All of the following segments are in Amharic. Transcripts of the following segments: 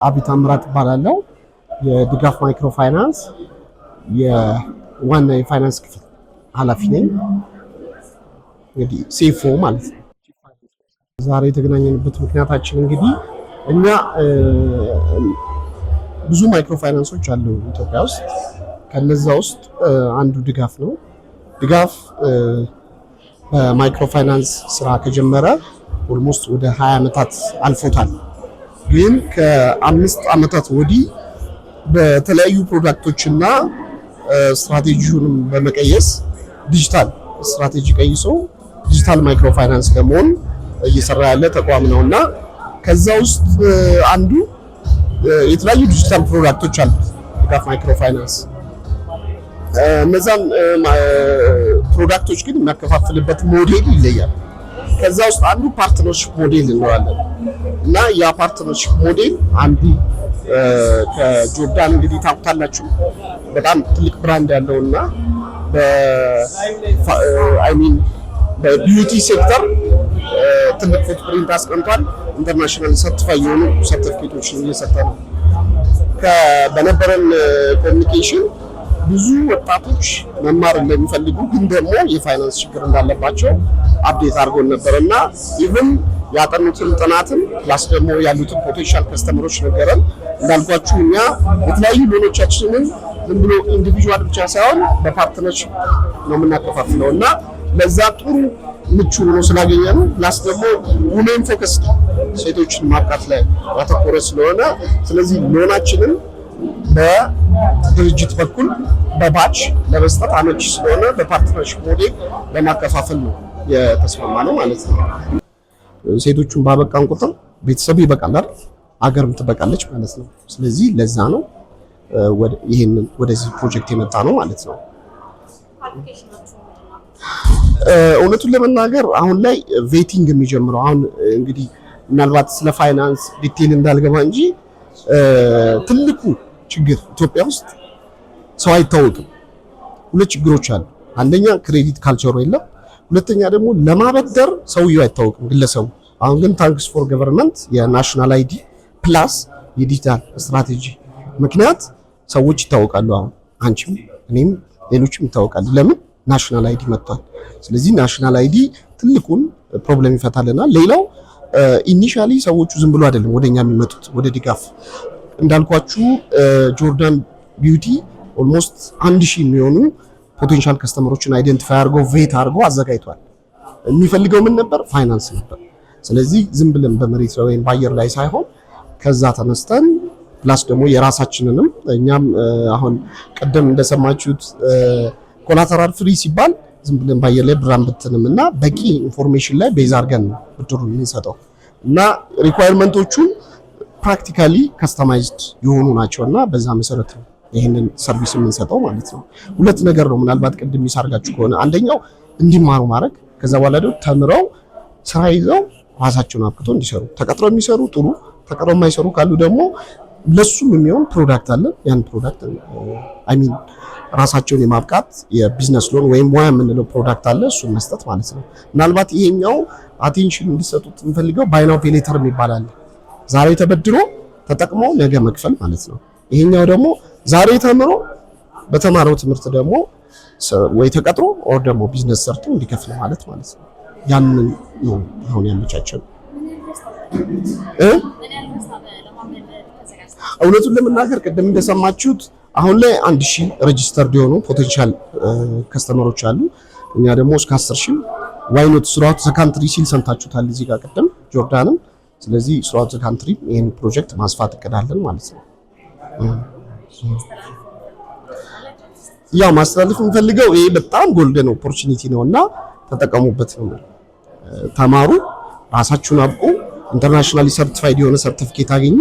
አቢት አምራት ባላለው የድጋፍ ማይክሮ ፋይናንስ የዋና የፋይናንስ ክፍል ኃላፊ ነኝ። እንግዲህ ሴፎ ማለት ነው። ዛሬ የተገናኘንበት ምክንያታችን እንግዲህ እኛ ብዙ ማይክሮ ፋይናንሶች አሉ ኢትዮጵያ ውስጥ። ከነዛ ውስጥ አንዱ ድጋፍ ነው። ድጋፍ በማይክሮ ፋይናንስ ስራ ከጀመረ ኦልሞስት ወደ 20 ዓመታት አልፎታል። ግን ከ5 ዓመታት ወዲህ በተለያዩ ፕሮዳክቶችና ስትራቴጂውንም በመቀየስ ዲጂታል ስትራቴጂ ቀይሶ ዲጂታል ማይክሮ ፋይናንስ ለመሆን እየሰራ ያለ ተቋም ነውና ከዛ ውስጥ አንዱ የተለያዩ ዲጂታል ፕሮዳክቶች አሉ ድጋፍ ማይክሮ ፋይናንስ። እነዛን ፕሮዳክቶች ግን የሚያከፋፍልበት ሞዴል ይለያል። ከዛ ውስጥ አንዱ ፓርትነርሺፕ ሞዴል እንለዋለን እና ያ ፓርትነርሺፕ ሞዴል አንዱ ከጆርዳን እንግዲህ ታውቁታላችሁ በጣም ትልቅ ብራንድ ያለውና በቢዩቲ ሴክተር ትልቅ ፉትፕሪንት አስቀምጧል። ኢንተርናሽናል ሰርቲፋይ የሆኑ ሰርቲፊኬቶችን እየሰጠ ነው። በነበረን ኮሚኒኬሽን ብዙ ወጣቶች መማር እንደሚፈልጉ ግን ደግሞ የፋይናንስ ችግር እንዳለባቸው አፕዴት አድርጎን ነበርና ኢቭን ያጠኑትን ጥናትን ፕላስ ደግሞ ያሉትን ፖቴንሻል ከስተመሮች ነገረን። እንዳልኳችሁ እኛ የተለያዩ ሎኖቻችንን ዝም ብሎ ኢንዲቪጁዋል ብቻ ሳይሆን በፓርትነርሺፕ ነው የምናከፋፍለው እና ለዛ ጥሩ ምቹ ሆኖ ስላገኘን ፕላስ ደግሞ ውሜን ፎከስ ሴቶችን ማብቃት ላይ ያተኮረ ስለሆነ ስለዚህ ሎናችንን በድርጅት በኩል በባች ለመስጠት አመቺ ስለሆነ በፓርትነርሺፕ ሞዴል ለማከፋፈል ነው የተስማማነው ማለት ነው። ሴቶቹን ባበቃን ቁጥር ቤተሰቡ ይበቃል አይደል? አገርም ትበቃለች ማለት ነው። ስለዚህ ለዛ ነው ይሄንን ወደዚህ ፕሮጀክት የመጣ ነው ማለት ነው። እውነቱን ለመናገር አሁን ላይ ቬቲንግ የሚጀምረው አሁን እንግዲህ ምናልባት ስለ ፋይናንስ ዲቴል እንዳልገባ እንጂ ትልቁ ችግር ኢትዮጵያ ውስጥ ሰው አይታወቅም። ሁለት ችግሮች አሉ። አንደኛ ክሬዲት ካልቸሩ የለም። ሁለተኛ ደግሞ ለማበደር ሰውየው አይታወቅም ግለሰቡ። አሁን ግን ታንክስ ፎር ገቨርንመንት የናሽናል አይዲ ፕላስ የዲጂታል ስትራቴጂ ምክንያት ሰዎች ይታወቃሉ። አሁን አንቺም እኔም ሌሎችም ይታወቃሉ። ለምን ናሽናል አይዲ መጥቷል። ስለዚህ ናሽናል አይዲ ትልቁን ፕሮብሌም ይፈታልናል። ሌላው ኢኒሻሊ ሰዎቹ ዝም ብሎ አይደለም ወደኛ የሚመጡት ወደ ድጋፍ። እንዳልኳችሁ ጆርዳን ቢዩቲ ኦልሞስት 1000 የሚሆኑ ፖቴንሻል ከስተመሮችን አይደንቲፋይ አድርጎ ቬት አድርጎ አዘጋጅቷል። የሚፈልገው ምን ነበር? ፋይናንስ ነበር። ስለዚህ ዝም ብለን በመሬት ላይ ወይም በአየር ላይ ሳይሆን ከዛ ተነስተን ፕላስ ደግሞ የራሳችንንም እኛም አሁን ቀደም እንደሰማችሁት ኮላተራል ፍሪ ሲባል ዝም ብለን በአየር ላይ ብራን ብትንም እና በቂ ኢንፎርሜሽን ላይ ቤዝ አድርገን ብድሩን የምንሰጠው እና ሪኳየርመንቶቹን ፕራክቲካሊ ከስተማይዝድ የሆኑ ናቸውና በዛ መሰረት ነው ይሄንን ሰርቪስ የምንሰጠው ማለት ነው። ሁለት ነገር ነው ምናልባት ቅድም ይሳርጋችሁ ከሆነ አንደኛው እንዲማሩ ማድረግ፣ ከዛ በኋላ ደግሞ ተምረው ስራ ይዘው ራሳቸውን አብቅተው እንዲሰሩ፣ ተቀጥረው የሚሰሩ ጥሩ፣ ተቀጥረው የማይሰሩ ካሉ ደግሞ ለሱም የሚሆን ፕሮዳክት አለ። ያን ፕሮዳክት ራሳቸውን የማብቃት የቢዝነስ ሎን ወይም ሙያ የምንለው ፕሮዳክት አለ። እሱን መስጠት ማለት ነው። ምናልባት ይሄኛው አቴንሽን እንዲሰጡት የምፈልገው ባይ ናው ፔይ ሌተር የሚባል አለ። ዛሬ ተበድሮ ተጠቅሞ ነገ መክፈል ማለት ነው። ይሄኛው ደግሞ ዛሬ ተምሮ በተማረው ትምህርት ደግሞ ወይ ተቀጥሮ ኦር ደግሞ ቢዝነስ ሰርቶ እንዲከፍል ማለት ነው። ያንን ነው አሁን ያመቻቸው። እውነቱን ለመናገር ቅድም እንደሰማችሁት አሁን ላይ 1000 ሬጂስተርድ የሆኑ ፖቴንሻል ከስተመሮች አሉ። እኛ ደግሞ እስከ 10000 ዋይ ኖት ስራውት ዘ ካንትሪ ሲል ሰምታችሁታል እዚህ ጋር ቅድም ጆርዳንም። ስለዚህ ስራውት ዘ ካንትሪ ይሄን ፕሮጀክት ማስፋት እቅዳለን ማለት ነው። ያው ማስተላለፍ የምፈልገው ይሄ በጣም ጎልደን ኦፖርቹኒቲ ነውና ተጠቀሙበት ነው። ተማሩ፣ ራሳችሁን አብቁ፣ ኢንተርናሽናሊ ሰርቲፋይድ የሆነ ሰርቲፊኬት አገኙ።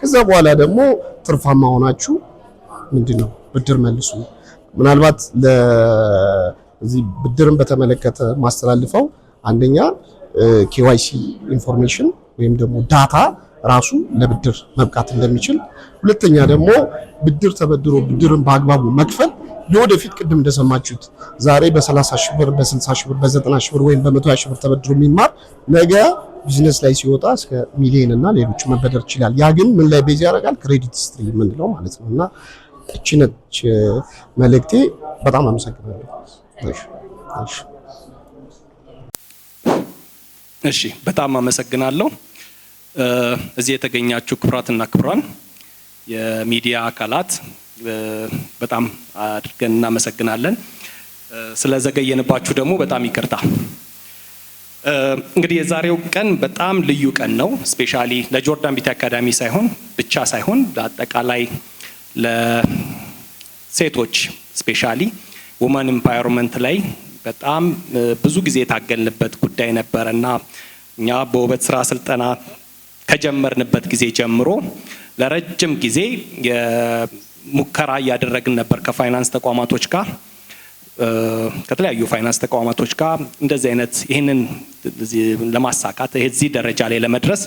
ከዛ በኋላ ደግሞ ትርፋማ ሆናችሁ ምንድነው ብድር መልሱ። ምናልባት ለዚህ ብድርን በተመለከተ ማስተላልፈው አንደኛ ኬዋይሲ ኢንፎርሜሽን ወይም ደግሞ ዳታ ራሱ ለብድር መብቃት እንደሚችል፣ ሁለተኛ ደግሞ ብድር ተበድሮ ብድርን በአግባቡ መክፈል ለወደፊት ቅድም እንደሰማችሁት ዛሬ በ30 ሺህ ብር በ60 ሺህ ብር በ90 ሺህ ብር ወይም በ100 ሺህ ብር ተበድሮ የሚማር ነገ ቢዝነስ ላይ ሲወጣ እስከ ሚሊዮን እና ሌሎች መበደር ይችላል። ያ ግን ምን ላይ ቤዝ ያደርጋል? ክሬዲት ሂስትሪ የምንለው ማለት ነው። እና እቺ ነች መልእክቴ። በጣም አመሰግናለሁ። እሺ በጣም አመሰግናለሁ። እዚህ የተገኛችሁ ክቡራትና ክቡራን የሚዲያ አካላት በጣም አድርገን እናመሰግናለን። ስለዘገየንባችሁ ደግሞ በጣም ይቅርታ። እንግዲህ የዛሬው ቀን በጣም ልዩ ቀን ነው። ስፔሻሊ ለጆርዳን ቢቲ አካዳሚ ብቻ ሳይሆን ለአጠቃላይ ለሴቶች ስፔሻሊ ውመን ኢምፓወርመንት ላይ በጣም ብዙ ጊዜ የታገልንበት ጉዳይ ነበርና እኛ በውበት ስራ ስልጠና ከጀመርንበት ጊዜ ጀምሮ ለረጅም ጊዜ ሙከራ እያደረግን ነበር ከፋይናንስ ተቋማቶች ጋር ከተለያዩ ፋይናንስ ተቋማቶች ጋር እንደዚህ አይነት ይሄንን ለማሳካት እዚህ ደረጃ ላይ ለመድረስ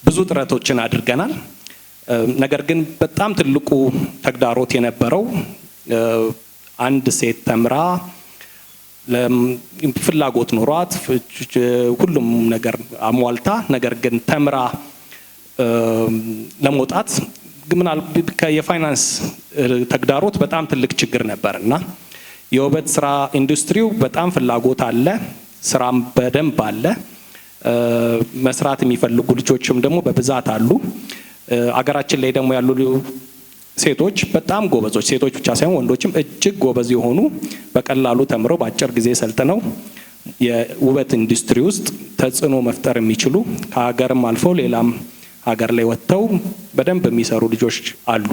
ብዙ ጥረቶችን አድርገናል። ነገር ግን በጣም ትልቁ ተግዳሮት የነበረው አንድ ሴት ተምራ ፍላጎት ኖሯት ሁሉም ነገር አሟልታ ነገር ግን ተምራ ለመውጣት የፋይናንስ ተግዳሮት በጣም ትልቅ ችግር ነበርና የውበት ስራ ኢንዱስትሪው በጣም ፍላጎት አለ፣ ስራም በደንብ አለ፣ መስራት የሚፈልጉ ልጆችም ደግሞ በብዛት አሉ። አገራችን ላይ ደግሞ ያሉ ሴቶች በጣም ጎበዞች፣ ሴቶች ብቻ ሳይሆን ወንዶችም እጅግ ጎበዝ የሆኑ በቀላሉ ተምረው በአጭር ጊዜ ሰልጥነው የውበት ኢንዱስትሪ ውስጥ ተጽዕኖ መፍጠር የሚችሉ ከሀገርም አልፎ ሌላም ሀገር ላይ ወጥተው በደንብ የሚሰሩ ልጆች አሉ።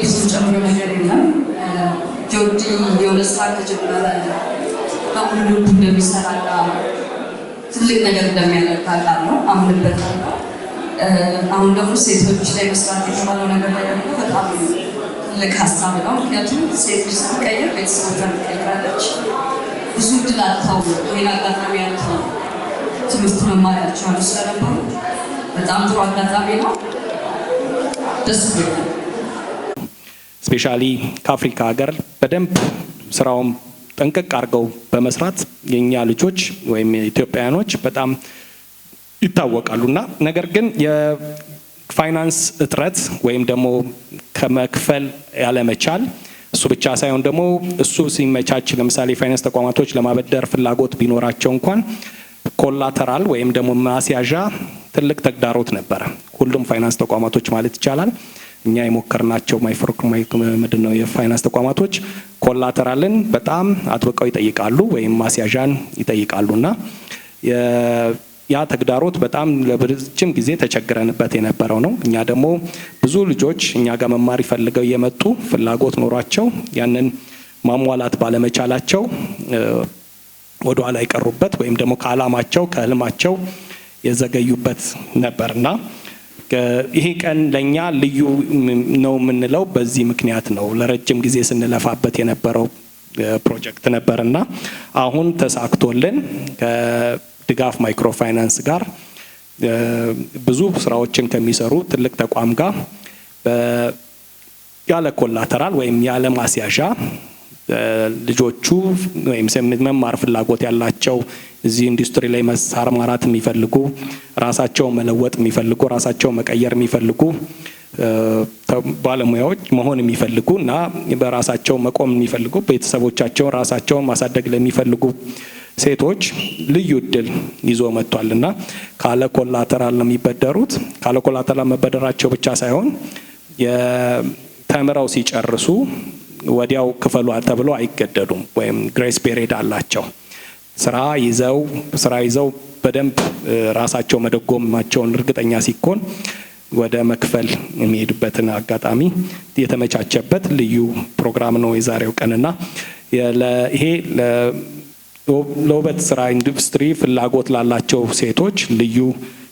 ብዙ ጨምሮ ነገር የለም። ጆርዲ የሁለት ሰዓት ከጀመረ በሙሉ ልቡ እንደሚሰራና ትልቅ ነገር እንደሚያደርግ አውቃለሁ፣ አምንበታለሁ። አሁን ደግሞ ሴቶች ላይ መስራት የተባለው ነገር ላይ ደግሞ በጣም ትልቅ ሀሳብ ነው። ምክንያቱም ሴት ልጅ ስትቀይር ቤተሰቦቿን ትቀይራለች። ብዙ እድል አጥተው ይህን አጋጣሚ ያልተው ትምህርት መማሪያቸው አሉ ስለነበሩ በጣም ጥሩ አጋጣሚ ነው። ደስ ብሎኛል። ስፔሻሊ ከአፍሪካ ሀገር በደንብ ስራውን ጠንቀቅ አድርገው በመስራት የኛ ልጆች ወይም ኢትዮጵያውያኖች በጣም ይታወቃሉና ነገር ግን የፋይናንስ እጥረት ወይም ደግሞ ከመክፈል ያለመቻል እሱ ብቻ ሳይሆን ደግሞ እሱ ሲመቻች ለምሳሌ ፋይናንስ ተቋማቶች ለማበደር ፍላጎት ቢኖራቸው እንኳን ኮላተራል ወይም ደግሞ ማስያዣ ትልቅ ተግዳሮት ነበረ። ሁሉም ፋይናንስ ተቋማቶች ማለት ይቻላል እኛ የሞከርናቸው ምንድነው የፋይናንስ ተቋማቶች ኮላተራልን በጣም አጥብቀው ይጠይቃሉ ወይም ማስያዣን ይጠይቃሉና ያ ተግዳሮት በጣም ለረጅም ጊዜ ተቸግረንበት የነበረው ነው። እኛ ደግሞ ብዙ ልጆች እኛ ጋር መማር ይፈልገው የመጡ ፍላጎት ኖሯቸው ያንን ማሟላት ባለመቻላቸው ወደ ኋላ የቀሩበት ወይም ደግሞ ከዓላማቸው ከህልማቸው የዘገዩበት ነበርና ይሄ ቀን ለኛ ልዩ ነው የምንለው በዚህ ምክንያት ነው። ለረጅም ጊዜ ስንለፋበት የነበረው ፕሮጀክት ነበርና አሁን ተሳክቶልን ከድጋፍ ማይክሮ ፋይናንስ ጋር ብዙ ስራዎችን ከሚሰሩ ትልቅ ተቋም ጋር ያለ ኮላተራል ወይም ያለ ማስያዣ ልጆቹ ወይም መማር ፍላጎት ያላቸው እዚህ ኢንዱስትሪ ላይ መሰማራት የሚፈልጉ ራሳቸው መለወጥ የሚፈልጉ ራሳቸው መቀየር የሚፈልጉ ባለሙያዎች መሆን የሚፈልጉ እና በራሳቸው መቆም የሚፈልጉ ቤተሰቦቻቸው ራሳቸው ማሳደግ ለሚፈልጉ ሴቶች ልዩ እድል ይዞ መጥቷልና ካለ ኮላተራል ነው የሚበደሩት። ካለ ኮላተራል መበደራቸው ብቻ ሳይሆን የተምረው ሲጨርሱ ወዲያው ክፈሉ ተብሎ አይገደዱም ወይም ግሬስ ፔሪድ አላቸው። ስራ ይዘው በደንብ ራሳቸው መደጎማቸውን እርግጠኛ ሲኮን ወደ መክፈል የሚሄዱበትን አጋጣሚ የተመቻቸበት ልዩ ፕሮግራም ነው የዛሬው ቀንና ይሄ ለውበት ስራ ኢንዱስትሪ ፍላጎት ላላቸው ሴቶች ልዩ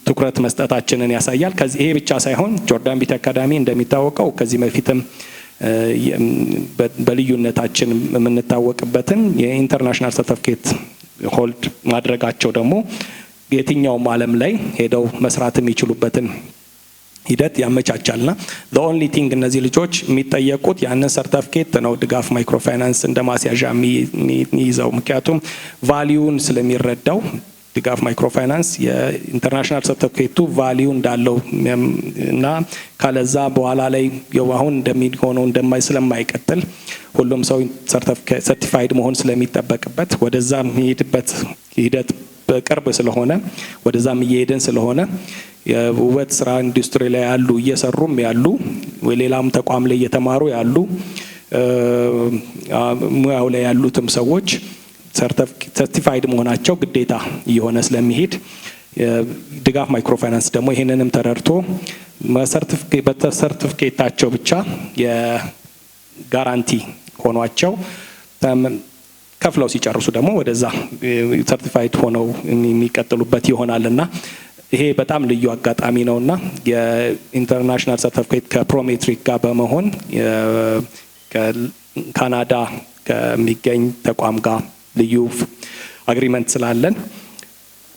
ትኩረት መስጠታችንን ያሳያል። ከዚህ ይሄ ብቻ ሳይሆን ጆርዳን ቢቲ አካዳሚ እንደሚታወቀው ከዚህ በፊትም በልዩነታችን የምንታወቅበትን የኢንተርናሽናል ሰርቲፊኬት ሆልድ ማድረጋቸው ደግሞ የትኛውም ዓለም ላይ ሄደው መስራት የሚችሉበትን ሂደት ያመቻቻልና the only thing እነዚህ ልጆች የሚጠየቁት ያንን ሰርተፍኬት ነው ድጋፍ ማይክሮፋይናንስ እንደ ማስያዣ የሚይዘው። ምክንያቱም ቫሊዩን ስለሚረዳው ድጋፍ ማይክሮፋይናንስ የኢንተርናሽናል ሰርተፍኬቱ ቫሊዩ እንዳለው እና ካለዛ በኋላ ላይ አሁን እንደሚሆነው ስለማይቀጥል ሁሉም ሰው ሰርቲፋይድ መሆን ስለሚጠበቅበት ወደዛ የሚሄድበት ሂደት በቅርብ ስለሆነ ወደዛም እየሄድን ስለሆነ የውበት ስራ ኢንዱስትሪ ላይ ያሉ እየሰሩም ያሉ ወይ ሌላም ተቋም ላይ እየተማሩ ያሉ ሙያው ላይ ያሉትም ሰዎች ሰርቲፋይድ መሆናቸው ግዴታ እየሆነ ስለሚሄድ ድጋፍ ማይክሮፋይናንስ ደግሞ ይሄንንም ተረድቶ በሰርቲፊኬታቸው ብቻ የጋራንቲ ሆኗቸው ከፍለው ሲጨርሱ ደግሞ ወደዛ ሰርቲፋይድ ሆነው የሚቀጥሉበት ይሆናልና ይሄ በጣም ልዩ አጋጣሚ ነውና የኢንተርናሽናል ሰርቲፊኬት ከፕሮሜትሪክ ጋር በመሆን ከካናዳ ከሚገኝ ተቋም ጋር ልዩ አግሪመንት ስላለን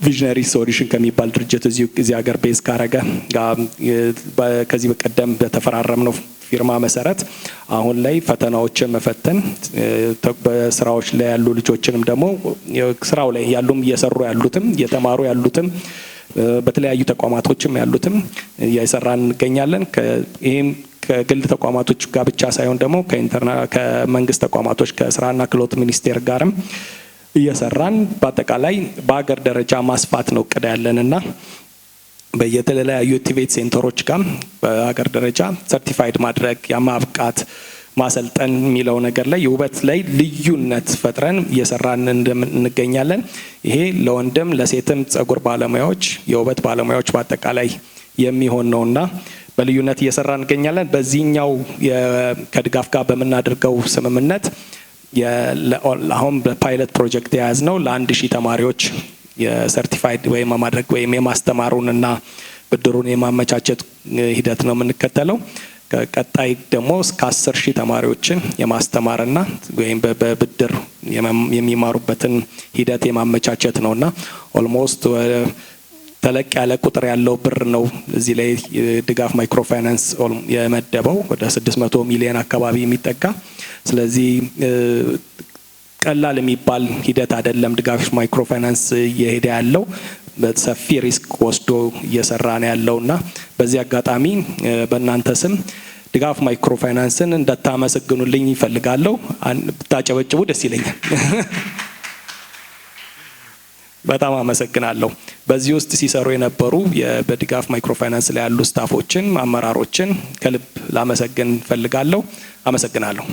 ቪዥነሪ ሶሉሽን ከሚባል ድርጅት እዚህ ሀገር ቤዝ ካረገ ከዚህ በቀደም በተፈራረምነው ፊርማ መሰረት አሁን ላይ ፈተናዎችን መፈተን በስራዎች ላይ ያሉ ልጆችንም ደግሞ ስራው ላይ ያሉም እየሰሩ ያሉትም እየተማሩ ያሉትም በተለያዩ ተቋማቶችም ያሉትም እየሰራን እንገኛለን። ይሄም ከግል ተቋማቶች ጋር ብቻ ሳይሆን ደግሞ ከመንግስት ተቋማቶች ከስራና ክህሎት ሚኒስቴር ጋርም እየሰራን በአጠቃላይ በሀገር ደረጃ ማስፋት ነው እቅድ ያለንና በየተለያዩ ቲቬት ሴንተሮች ጋር በሀገር ደረጃ ሰርቲፋይድ ማድረግ ያማብቃት ማሰልጠን የሚለው ነገር ላይ የውበት ላይ ልዩነት ፈጥረን እየሰራን እንገኛለን። ይሄ ለወንድም ለሴትም ጸጉር ባለሙያዎች የውበት ባለሙያዎች በአጠቃላይ የሚሆን ነውና በልዩነት እየሰራን እንገኛለን። በዚህኛው ከድጋፍ ጋር በምናደርገው ስምምነት አሁን በፓይለት ፕሮጀክት የያዝነው ለ1000 ተማሪዎች የሰርቲፋይድ ወይም ማድረግ ወይም የማስተማሩንና ብድሩን የማመቻቸት ሂደት ነው የምንከተለው። ቀጣይ ደግሞ እስከ 10000 ተማሪዎችን የማስተማርና ወይም በብድር የሚማሩበትን ሂደት የማመቻቸት ነውና ኦልሞስት ተለቅ ያለ ቁጥር ያለው ብር ነው እዚህ ላይ ድጋፍ ማይክሮፋይናንስ የመደበው ወደ 600 ሚሊዮን አካባቢ የሚጠጋ። ስለዚህ ቀላል የሚባል ሂደት አይደለም። ድጋፍ ማይክሮፋይናንስ እየሄደ ያለው በሰፊ ሪስክ ወስዶ እየሰራ ነው ያለውና በዚህ አጋጣሚ በእናንተ ስም ድጋፍ ማይክሮፋይናንስን እንደታመሰግኑልኝ ይፈልጋለሁ። ብታጨበጭቡ ደስ ይለኛል። በጣም አመሰግናለሁ። በዚህ ውስጥ ሲሰሩ የነበሩ በድጋፍ ማይክሮፋይናንስ ላይ ያሉ ስታፎችን አመራሮችን ከልብ ላመሰግን ፈልጋለሁ። አመሰግናለሁ።